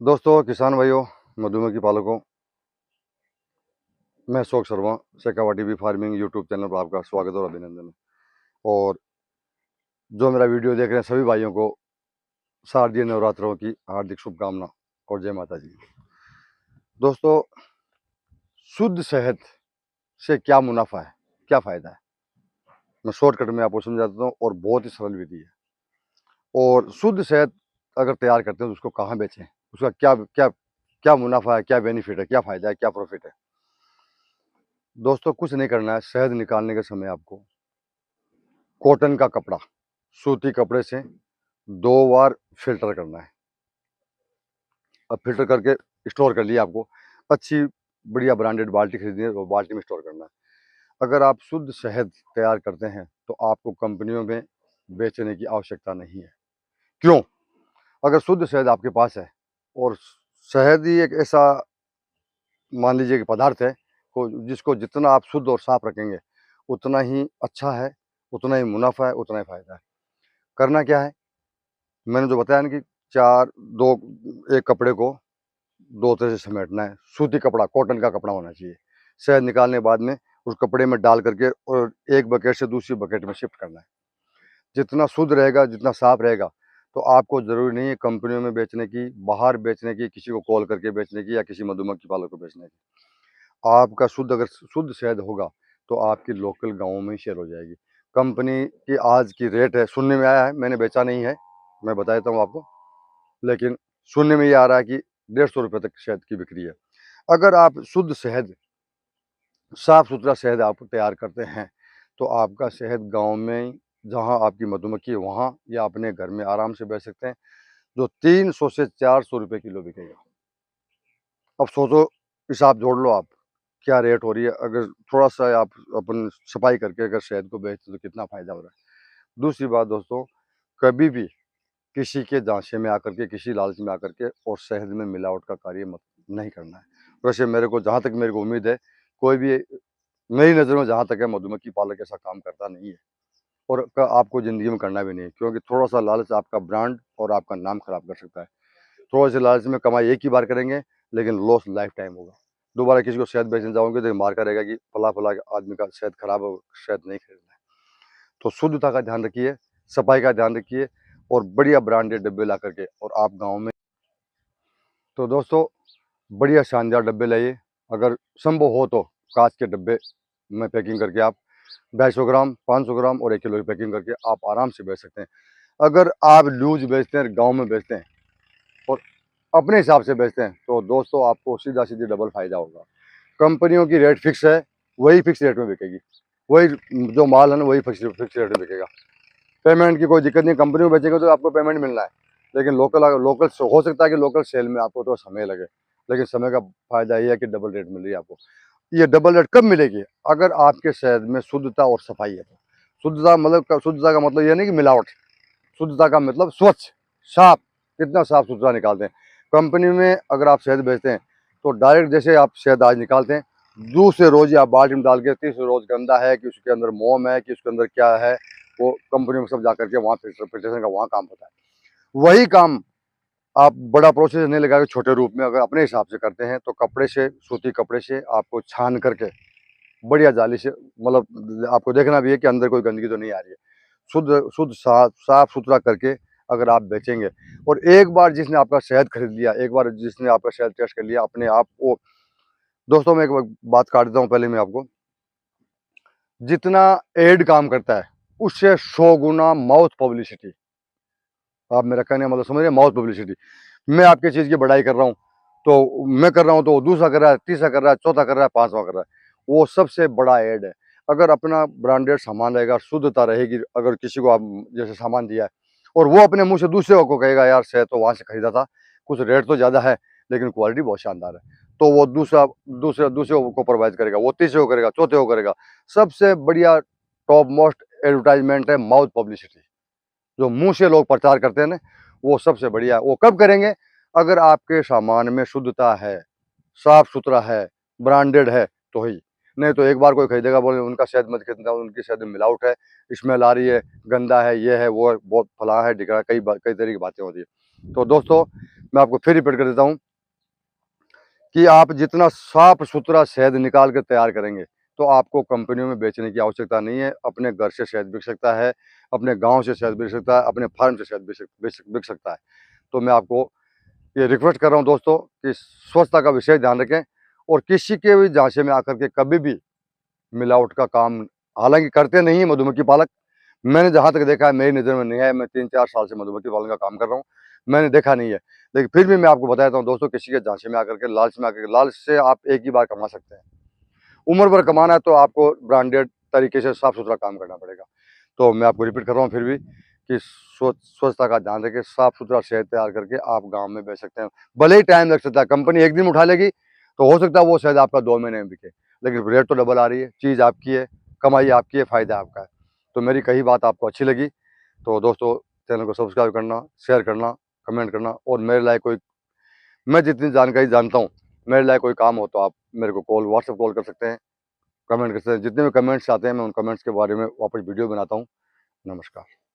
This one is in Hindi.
दोस्तों, किसान भाइयों, मधुमक्खी पालकों, मैं Ashok Sharma Shekhawati TV farming YouTube channel पर आपका स्वागत और अभिनंदन है। और जो मेरा वीडियो देख रहे हैं सभी भाइयों को शारदीय नवरात्रों की हार्दिक शुभकामना और जय माता जी। दोस्तों, शुद्ध शहद से क्या मुनाफा है, क्या फ़ायदा है, मैं शॉर्टकट में आपको समझाता हूँ और बहुत ही सरल विधि है। और शुद्ध शहद अगर तैयार करते हैं तो उसको कहाँ बेचें, उसका क्या क्या क्या मुनाफा है, क्या बेनिफिट है, क्या फ़ायदा है, क्या प्रॉफिट है। दोस्तों, कुछ नहीं करना है। शहद निकालने के समय आपको कॉटन का कपड़ा, सूती कपड़े से 2 बार फ़िल्टर करना है। अब फ़िल्टर करके स्टोर कर लिया, आपको अच्छी बढ़िया ब्रांडेड बाल्टी खरीदनी है, वो बाल्टी में स्टोर करना है। अगर आप शुद्ध शहद तैयार करते हैं तो आपको कंपनियों में बेचने की आवश्यकता नहीं है। क्यों? अगर शुद्ध शहद आपके पास है और शहद ही एक ऐसा मान लीजिए कि पदार्थ है को जिसको जितना आप शुद्ध और साफ रखेंगे उतना ही अच्छा है, उतना ही मुनाफा है, उतना ही फ़ायदा है। करना क्या है? मैंने जो बताया ना कि 4 2 एक कपड़े को 2 तरह से समेटना है। सूती कपड़ा, कॉटन का कपड़ा होना चाहिए। शहद निकालने के बाद में उस कपड़े में डाल करके और एक बकेट से दूसरी बकेट में शिफ्ट करना है। जितना शुद्ध रहेगा, जितना साफ रहेगा, तो आपको ज़रूरी नहीं है कंपनियों में बेचने की, बाहर बेचने की, किसी को कॉल करके बेचने की या किसी मधुमक्खी पालक को बेचने की। आपका शुद्ध अगर शुद्ध शहद होगा तो आपकी लोकल गाँवों में ही सेल हो जाएगी। कंपनी की आज की रेट है, सुनने में आया है, मैंने बेचा नहीं है, मैं बता देता हूँ आपको, लेकिन सुनने में ये आ रहा है कि 150 रुपये तक शहद की बिक्री है। अगर आप शुद्ध शहद, साफ सुथरा शहद आप तैयार करते हैं तो आपका शहद गांव में जहां आपकी मधुमक्खी है वहां या अपने घर में आराम से बेच सकते हैं, जो 300 से 400 रुपये किलो बिकेगा। अब सोचो, हिसाब जोड़ लो आप, क्या रेट हो रही है। अगर थोड़ा सा आप अपन सफाई करके अगर शहद को बेचते तो कितना फायदा हो रहा है। दूसरी बात दोस्तों, कभी भी किसी के जांचे में आकर के, किसी लालच में आकर के और शहद में मिलावट का कार्य मत नहीं करना है। वैसे मेरे को जहाँ तक मेरे को उम्मीद है, कोई भी मेरी नज़र में जहाँ तक है मधुमक्खी पालक ऐसा काम करता नहीं है और आपको ज़िंदगी में करना भी नहीं है, क्योंकि थोड़ा सा लालच आपका ब्रांड और आपका नाम खराब कर सकता है। थोड़े से लालच में कमाई एक ही बार करेंगे, लेकिन लॉस लाइफ टाइम होगा। दोबारा किसी को शहद बेचने जाओगे तो मार करेगा कि फला फला आदमी का शहद खराब हो, शहद नहीं खरीदना है। तो शुद्धता का ध्यान रखिए, सफाई का ध्यान रखिए और बढ़िया ब्रांडेड डब्बे ला करके और आप गाँव में, तो दोस्तों, बढ़िया शानदार डब्बे लाइए। अगर संभव हो तो कांच के डब्बे में पैकिंग करके आप 250 ग्राम, 500 ग्राम और 1 किलो की पैकिंग करके आप आराम से बेच सकते हैं। अगर आप लूज बेचते हैं, गांव में बेचते हैं और अपने हिसाब से बेचते हैं तो दोस्तों आपको सीधा सीधी डबल फायदा होगा। कंपनियों की रेट फिक्स है, वही फिक्स रेट में बिकेगी, वही जो माल है ना वही फिक्स रेट में बिकेगा। पेमेंट की कोई दिक्कत नहीं, कंपनी में बेचेंगे तो आपको पेमेंट मिलना है। लेकिन लोकल लोकल हो सकता है कि लोकल सेल में आपको तो समय लगे, लेकिन समय का फायदा ये है कि डबल रेट मिल रही है आपको। ये डबल रेट कब मिलेगी? अगर आपके शहद में शुद्धता और सफाई है तो। शुद्धता का मतलब ये नहीं कि मिलावट, शुद्धता का मतलब स्वच्छ, साफ, कितना साफ सुथरा निकालते हैं। कंपनी में अगर आप शहद बेचते हैं तो डायरेक्ट जैसे आप शहद आज निकालते हैं, दूसरे रोज आप बाल्टी में डाल के तीसरे रोज गंदा है कि उसके अंदर मोम है कि उसके अंदर क्या है, वो कंपनी में सब जा करके वहाँ फिल्ट्रेशन का वहाँ काम होता है। वही काम आप बड़ा प्रोसेस नहीं लगा के छोटे रूप में अगर अपने हिसाब से करते हैं तो कपड़े से, सूती कपड़े से आपको छान करके बढ़िया जाली से, मतलब आपको देखना भी है कि अंदर कोई गंदगी तो नहीं आ रही है। शुद्ध शुद्ध साफ साफ सुथरा करके अगर आप बेचेंगे और एक बार जिसने आपका शहद खरीद लिया, एक बार जिसने आपका शहद टेस्ट कर लिया अपने आप वो, दोस्तों मैं एक बात काट देता हूँ पहले मैं आपको, जितना एड काम करता है उससे 100 गुना माउथ पब्लिसिटी, आप मेरा कहने का मतलब समझ रहे हैं, माउथ पब्लिसिटी। मैं आपकी चीज़ की बढ़ाई कर रहा हूँ तो मैं कर रहा हूँ तो वो दूसरा कर रहा है, तीसरा कर रहा है, चौथा कर रहा है, पांचवा कर रहा है, वो सबसे बड़ा ऐड है। अगर अपना ब्रांडेड सामान रहेगा, शुद्धता रहेगी, अगर किसी को आप जैसे सामान दिया है और वो अपने मुंह से दूसरे को कहेगा यार शहद तो वहां से खरीदा था, कुछ रेट तो ज़्यादा है लेकिन क्वालिटी बहुत शानदार है, तो वो दूसरा दूसरे दूसरे को प्रोवाइड करेगा, वो तीसरे को करेगा, चौथे को करेगा। सबसे बढ़िया टॉप मोस्ट एडवर्टाइजमेंट है माउथ पब्लिसिटी, जो मुंह से लोग प्रचार करते हैं ना, वो सबसे बढ़िया। वो कब करेंगे? अगर आपके सामान में शुद्धता है, साफ सुथरा है, ब्रांडेड है तो ही, नहीं तो एक बार कोई खरीदेगा बोले उनका शहद मत खरीदना, उनकी शहद में मिलावट है, स्मेल आ रही है, गंदा है, ये है वो है, बहुत फला है ढिकड़ा, कई कई तरह की बातें होती है। तो दोस्तों, मैं आपको फिर रिपीट कर देता हूँ कि आप जितना साफ सुथरा शहद निकाल कर तैयार करेंगे तो आपको कंपनियों में बेचने की आवश्यकता नहीं है। अपने घर से शहद बिक सकता है, अपने गांव से शहद बिक सकता है, अपने फार्म से शहद बिक सकता है। तो मैं आपको ये रिक्वेस्ट कर रहा हूँ दोस्तों कि स्वच्छता का विशेष ध्यान रखें और किसी के भी झांसे में आकर के कभी भी मिलावट का काम हालांकि करते नहीं है मधुमक्खी पालक। मैंने जहाँ तक देखा है, मेरी नज़र में नहीं है। मैं 3-4 साल से मधुमक्खी पालन का काम कर रहा हूँ, मैंने देखा नहीं है। लेकिन फिर भी मैं आपको बताता हूँ दोस्तों, किसी के झांसे में आकर के, लालच में आकर के, लालच से आप एक ही बार कमा सकते हैं। उम्र भर कमाना है तो आपको ब्रांडेड तरीके से साफ सुथरा काम करना पड़ेगा। तो मैं आपको रिपीट कर रहा हूँ फिर भी कि स्वच्छता का ध्यान रखें, साफ सुथरा शहद तैयार करके आप गाँव में बेच सकते हैं। भले ही टाइम लग सकता है, कंपनी एक दिन में उठा लेगी तो हो सकता है वो शहद आपका 2 महीने में बिके, लेकिन रेट तो डबल आ रही है। चीज़ आपकी है, कमाई आपकी है, फ़ायदा आपका है। तो मेरी कही बात आपको अच्छी लगी तो दोस्तों चैनल को सब्सक्राइब करना, शेयर करना, कमेंट करना। और मेरे लायक कोई, मैं जितनी जानकारी जानता हूँ, मेरे लायक कोई काम हो तो आप मेरे को व्हाट्सएप कॉल कर सकते हैं, कमेंट कर सकते हैं। जितने भी कमेंट्स आते हैं मैं उन कमेंट्स के बारे में वापस वीडियो बनाता हूँ। नमस्कार।